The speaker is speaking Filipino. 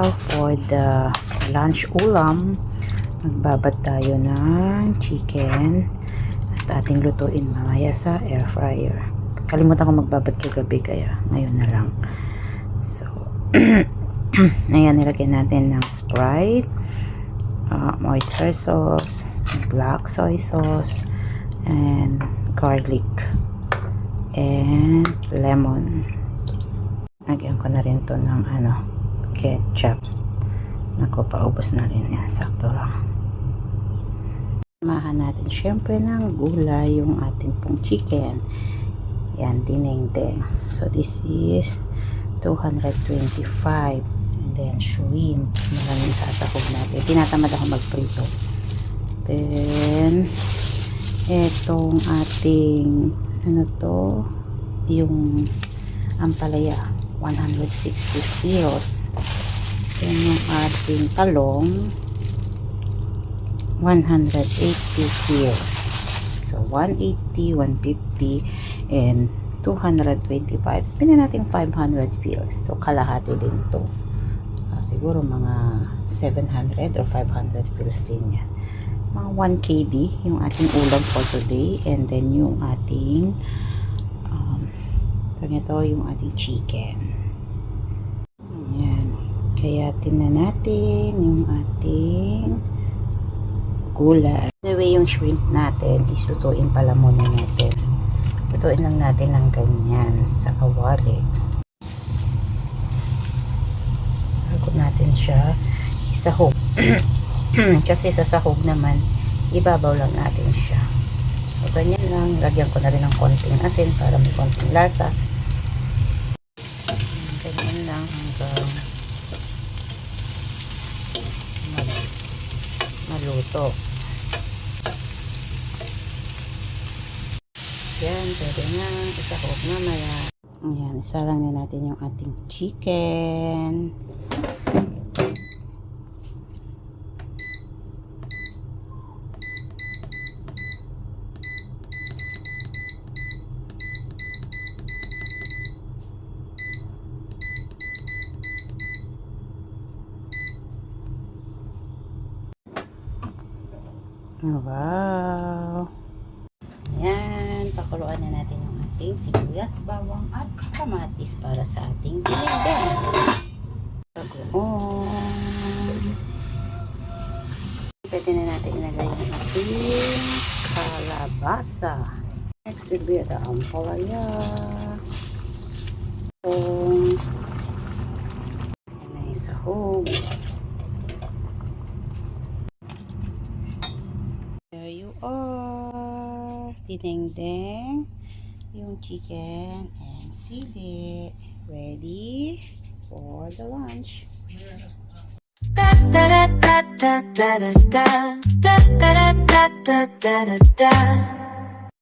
araw for the lunch ulam. Magbabad tayo ng chicken at ating lutuin mamaya sa air fryer. Kalimutan ko magbabad kagabi kaya ngayon na lang. So, ayan, nilagyan natin ng Sprite, oyster sauce, black soy sauce, and garlic, and lemon. Lagyan ko na rin to ng ketchup. Naku, paubos na rin yan. Sakto lang. Samahan natin syempre ng gulay yung ating pong chicken. Yan, dinengdeng. So this is 225. And then shrimp. Maraming sasakog natin. Tinatamad ako magprito. Then etong ating yung ampalaya, 160 kilos. Then yung ating talong, 180 kilos. So 180, 150, and 225. Pina natin 500 kilos. So kalahati din to. Siguro mga 700 or 500 kilos din yan. Mga 1 kg yung ating ulam for today. And then yung ating ito yung ating chicken. Ayan. Kaya tingnan natin yung ating gulay. Anyway, yung shrimp natin is lutuin pala muna natin. Lutuin lang natin ng ganyan sa kawali. Bago natin siya isahog. Kasi sa sahog naman, ibabaw lang natin siya. So, ganyan lang. Lagyan ko na rin ng konting asin para may konting lasa. Ganyan lang hanggang maluto. Yan, pwede na. Isahog mamaya. Ayan, isa lang na natin yung ating chicken. Wow! Ayan, pakuluan na natin yung ating sibuyas, bawang at kamatis para sa ating dinengdeng. Bagoong. Pwede na natin ilagay yung ating kalabasa. Next will be the ampalaya. Ayan na isahog. There you are. Dinengdeng, yung chicken and sili. Ready for the lunch. Da da da da da da da da da da da da da da.